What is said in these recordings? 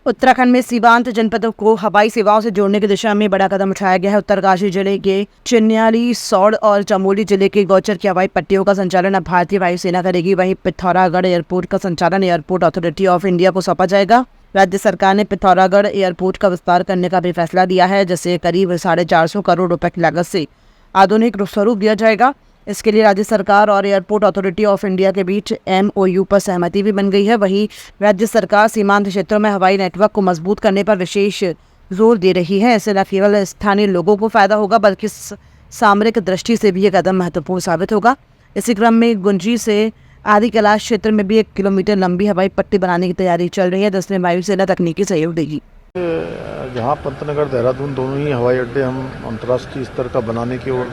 उत्तराखंड में सीमांत जनपदों को हवाई सेवाओं से जोड़ने की दिशा में बड़ा कदम उठाया गया है। उत्तरकाशी जिले के चिन्याली, सौड़ और चमोली जिले के गौचर की हवाई पट्टियों का संचालन अब भारतीय वायुसेना करेगी। वहीं पिथौरागढ़ एयरपोर्ट का संचालन एयरपोर्ट अथॉरिटी ऑफ इंडिया को सौंपा जाएगा। राज्य सरकार ने पिथौरागढ़ एयरपोर्ट का विस्तार करने का भी फैसला लिया है, जिसे करीब 450 करोड़ रुपए की लागत से आधुनिक स्वरूप दिया जाएगा। इसके लिए राज्य सरकार और एयरपोर्ट अथॉरिटी ऑफ इंडिया के बीच MOU पर सहमति भी बन गई है। वहीं राज्य सरकार सीमांत क्षेत्रों में हवाई नेटवर्क को मजबूत करने पर विशेष जोर दे रही है। इससे न केवल स्थानीय लोगों को फायदा होगा, बल्कि सामरिक दृष्टि से भी यह कदम महत्वपूर्ण साबित होगा। इसी क्रम में गुंजी से आदि कैलाश क्षेत्र में भी 1 किलोमीटर लंबी हवाई पट्टी बनाने की तैयारी चल रही है, जिसमें वायुसेना तकनीकी सहयोग देगी। जहाँ पंतनगर, देहरादून दोनों ही हवाई अड्डे हम अंतर्राष्ट्रीय स्तर का बनाने की ओर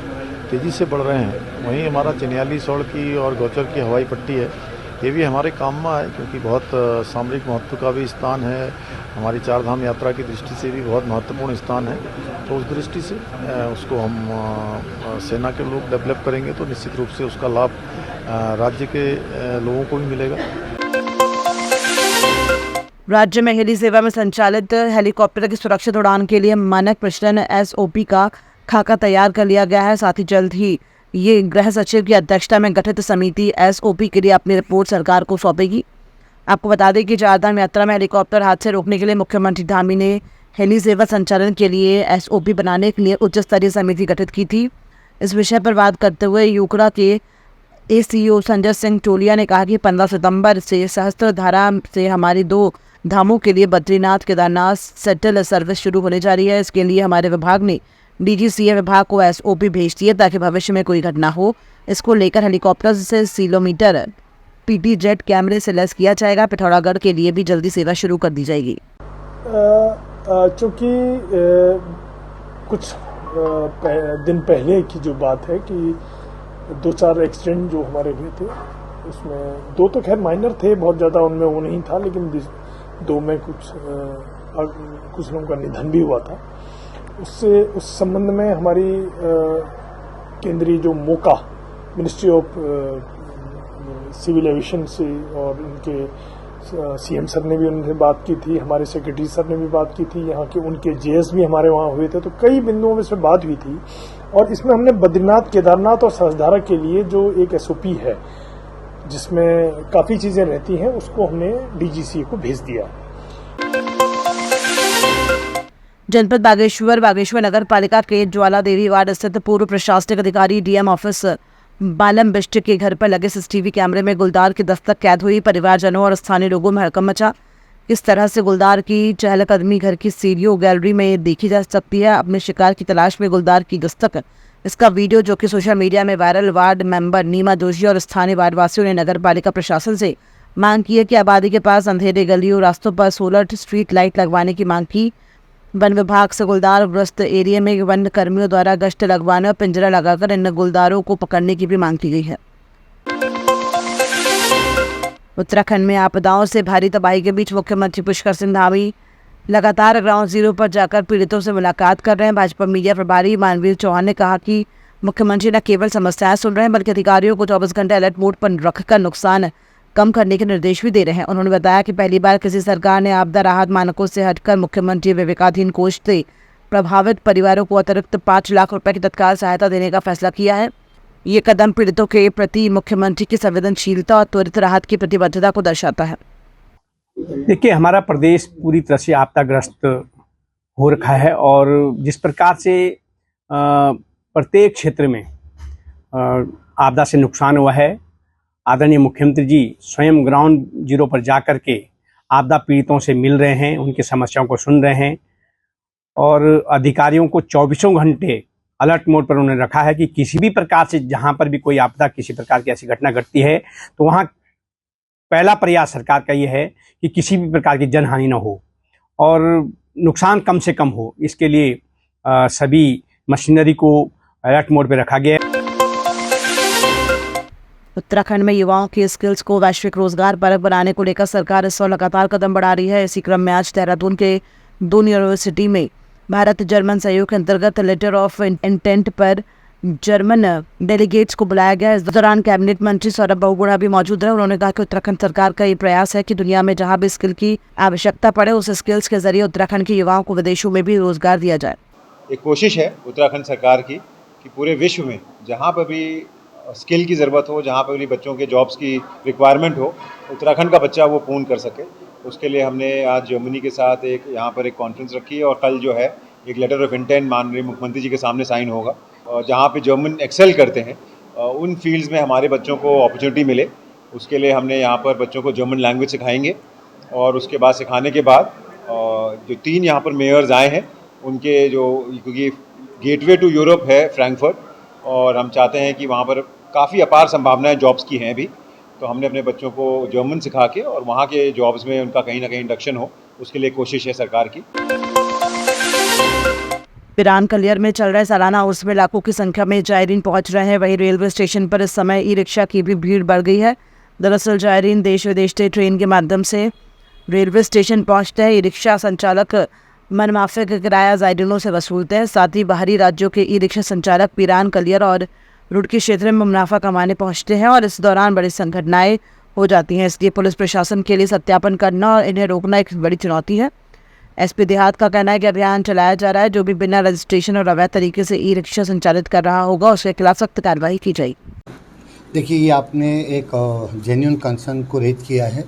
तेज़ी से बढ़ रहे हैं, वहीं हमारा चिन्याली, सौड़ की और गौचर की हवाई पट्टी है, ये भी हमारे काम में है, क्योंकि बहुत सामरिक महत्व का भी स्थान है। हमारी 4 धाम यात्रा की दृष्टि से भी बहुत महत्वपूर्ण स्थान है। तो उस दृष्टि से उसको हम सेना के लोग डेवलप करेंगे तो निश्चित रूप से उसका लाभ राज्य के लोगों को भी मिलेगा। राज्य में हेली सेवा में संचालित हेलीकॉप्टर की सुरक्षित उड़ान के लिए मानक प्रचलन SOP का खाका तैयार कर लिया गया है। साथ ही जल्द ही ये गृह सचिव की अध्यक्षता में गठित समिति SOP के लिए अपनी रिपोर्ट सरकार को सौंपेगी। आपको बता दें कि 4 धाम यात्रा में हेलीकॉप्टर हादसे रोकने के लिए मुख्यमंत्री धामी ने हेली सेवा संचालन के लिए SOP बनाने के लिए उच्च स्तरीय समिति गठित की थी। इस विषय पर बात करते हुए यूकड़ा के ACO संजय सिंह टोलिया ने कहा कि 15 सितंबर से सहस्त्रधारा से हमारी 2 धामों के लिए बद्रीनाथ केदारनाथ सेटल सर्विस शुरू होने जा रही है। इसके लिए हमारे विभाग ने DGCA विभाग को SOP भेज दिए ताकि भविष्य में कोई घटना हो। इसको लेकर हेलीकॉप्टर से सीलोमीटर PT जेट कैमरे से लैस किया जाएगा। पिथौरागढ़ के लिए भी जल्दी सेवा शुरू कर दी जाएगी। चूँकि कुछ दिन पहले की जो बात है कि 2-4 एक्सीडेंट जो हमारे हुए थे, उसमें 2 तो खैर माइनर थे, बहुत ज़्यादा उनमें वो नहीं था, लेकिन 2 में कुछ लोगों का निधन भी हुआ था। उससे उस संबंध में हमारी केंद्रीय जो MOCA, ministry of civil aviation से, और उनके CM सर ने भी उनसे बात की थी, हमारे सेक्रेटरी सर ने भी बात की थी, यहाँ के उनके JS भी हमारे वहाँ हुए थे, तो कई बिंदुओं में इसमें बात हुई थी। और इसमें हमने बद्रीनाथ, केदारनाथ और सहस्त्रधारा के लिए जो एक SOP है, जिसमें काफ़ी चीज़ें रहती हैं, उसको हमने DGCA को भेज दिया। जनपद बागेश्वर नगर पालिका के ज्वाला देवी वार्ड स्थित पूर्व प्रशासनिक अधिकारी DM ऑफिस बालम बिष्ट के घर पर लगे CCTV कैमरे में गुलदार की दस्तक कैद हुई। परिवारजनों और स्थानीय लोगों में हड़कंप मचा। इस तरह से गुलदार की चहलकदमी घर की सीढ़ियों गैलरी में देखी जा सकती है। अपने शिकार की तलाश में गुलदार की दस्तक, इसका वीडियो जो कि सोशल मीडिया में वायरल। वार्ड मेंबर नीमा जोशी और स्थानीय वार्डवासियों ने नगर पालिका प्रशासन से मांग की है कि आबादी के पास अंधेरे गलियों, रास्तों पर सोलर स्ट्रीट लाइट लगवाने की मांग की। वन विभाग से गुलदार ग्रस्त एरिया में वन कर्मियों द्वारा गश्त लगवाने और पिंजरा लगाकर इन गुलदारों को पकड़ने की भी मांग की गई है। उत्तराखंड में आपदाओं से भारी तबाही के बीच मुख्यमंत्री पुष्कर सिंह धामी लगातार ग्राउंड जीरो पर जाकर पीड़ितों से मुलाकात कर रहे हैं। भाजपा मीडिया प्रभारी मानवीर चौहान ने कहा कि मुख्यमंत्री न केवल समस्याएं सुन रहे हैं, बल्कि अधिकारियों को 24 घंटे अलर्ट मोड पर रखकर नुकसान कम करने के निर्देश भी दे रहे हैं। उन्होंने बताया कि पहली बार किसी सरकार ने आपदा राहत मानकों से हटकर मुख्यमंत्री विवेकाधीन कोष से प्रभावित परिवारों को अतिरिक्त 5 लाख रुपए की तत्काल सहायता देने का फैसला किया है। ये कदम पीड़ितों के प्रति मुख्यमंत्री की संवेदनशीलता और त्वरित राहत की प्रतिबद्धता को दर्शाता है। देखिए, हमारा प्रदेश पूरी तरह से आपदाग्रस्त हो रखा है और जिस प्रकार से प्रत्येक क्षेत्र में आपदा से नुकसान हुआ है, आदरणीय मुख्यमंत्री जी स्वयं ग्राउंड जीरो पर जाकर के आपदा पीड़ितों से मिल रहे हैं, उनकी समस्याओं को सुन रहे हैं और अधिकारियों को 24 घंटे अलर्ट मोड पर उन्होंने रखा है कि किसी भी प्रकार से जहां पर भी कोई आपदा, किसी प्रकार की ऐसी घटना घटती है तो वहां पहला प्रयास सरकार का ये है कि किसी भी प्रकार की जनहानि न हो और नुकसान कम से कम हो। इसके लिए सभी मशीनरी को अलर्ट मोड पर रखा गया है। उत्तराखंड में युवाओं की स्किल्स को वैश्विक रोजगार परक बनाने को लेकर सरकार इस ओर लगातार कदम बढ़ा रही है। इसी क्रम में आज देहरादून के दून यूनिवर्सिटी में भारत जर्मन सहयोग के अंतर्गत लेटर ऑफ इंटेंट पर जर्मन डेलीगेट्स को बुलाया गया। इस दौरान कैबिनेट मंत्री सौरभ बहुगुणा भी मौजूद रहे। उन्होंने कहा कि उत्तराखंड सरकार का ये प्रयास है कि दुनिया में जहां भी स्किल की आवश्यकता पड़े उस स्किल्स के जरिए उत्तराखंड के युवाओं को विदेशों में भी रोजगार दिया जाए। एक कोशिश है उत्तराखंड सरकार की कि पूरे विश्व में जहाँ पर भी स्किल की ज़रूरत हो, जहाँ पर भी बच्चों के जॉब्स की रिक्वायरमेंट हो, उत्तराखंड का बच्चा वो पूर्ण कर सके। उसके लिए हमने आज जर्मनी के साथ यहाँ पर एक कॉन्फ्रेंस रखी है और कल जो है एक लेटर ऑफ इंटेंट माननीय मुख्यमंत्री जी के सामने साइन होगा। और जहाँ पे जर्मन एक्सेल करते हैं उन फील्ड्स में हमारे बच्चों को अपॉर्चुनिटी मिले, उसके लिए हमने यहाँ पर बच्चों को जर्मन लैंग्वेज सिखाएंगे। और उसके बाद सिखाने के बाद जो 3 यहाँ पर मेयर्स आए हैं उनके जो, क्योंकि गेटवे टू यूरोप है फ्रैंकफर्ट, और हम चाहते हैं कि वहाँ पर काफ़ी अपार संभावनाएं जॉब्स की हैं भी, तो हमने अपने बच्चों को जर्मन सिखा के और वहाँ के जॉब्स में उनका कहीं ना कहीं इंडक्शन हो, उसके लिए कोशिश है सरकार की। पिरान कलियर में चल रहे सालाना उर्स में लाखों की संख्या में जायरीन पहुंच रहे हैं। वहीं रेलवे स्टेशन पर इस समय ई रिक्शा की भी भीड़ बढ़ गई है। दरअसल जायरीन देश विदेश से ट्रेन के माध्यम से रेलवे स्टेशन पहुंचते हैं। ई रिक्शा संचालक मनमाफिक किराया जायरीनों से वसूलते हैं। साथ ही बाहरी राज्यों के ई रिक्शा संचालक पिरान कलियर और रुड़की क्षेत्र में मुनाफा कमाने पहुंचते हैं और इस दौरान बड़ी संघटनाएं हो जाती हैं। इसलिए पुलिस प्रशासन के लिए सत्यापन करना और इन्हें रोकना एक बड़ी चुनौती है। एसपी देहात का कहना है कि अभियान चलाया जा रहा है। जो भी बिना रजिस्ट्रेशन और अवैध तरीके से ई रिक्शा संचालित कर रहा होगा उसके खिलाफ सख्त कार्रवाई की जाएगी। देखिए, ये आपने एक जेन्युइन कंसर्न को रेज किया है।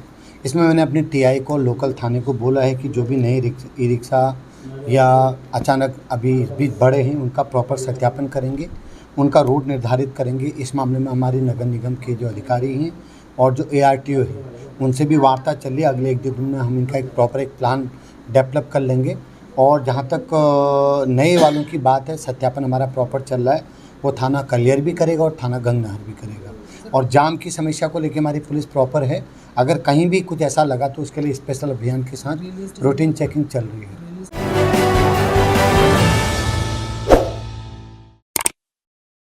इसमें मैंने अपने टीआई को, लोकल थाने को बोला है कि जो भी नए ई रिक्शा या अचानक अभी बीच बढ़े हैं उनका प्रॉपर सत्यापन करेंगे, उनका रूट निर्धारित करेंगे। इस मामले में हमारे नगर निगम के जो अधिकारी हैं और जो ARTO है उनसे भी वार्ता चल रही है। अगले 1-2 दिन में हम इनका एक प्रॉपर एक प्लान डेवलप कर लेंगे। और जहाँ तक नए वालों की बात है, सत्यापन हमारा प्रॉपर चल रहा है। वो थाना कलियर भी करेगा और थाना गंगनहर भी करेगा। और जाम की समस्या को लेकर हमारी पुलिस प्रॉपर है। अगर कहीं भी कुछ ऐसा लगा तो उसके लिए स्पेशल अभियान के साथ रूटीन चेकिंग चल रही है।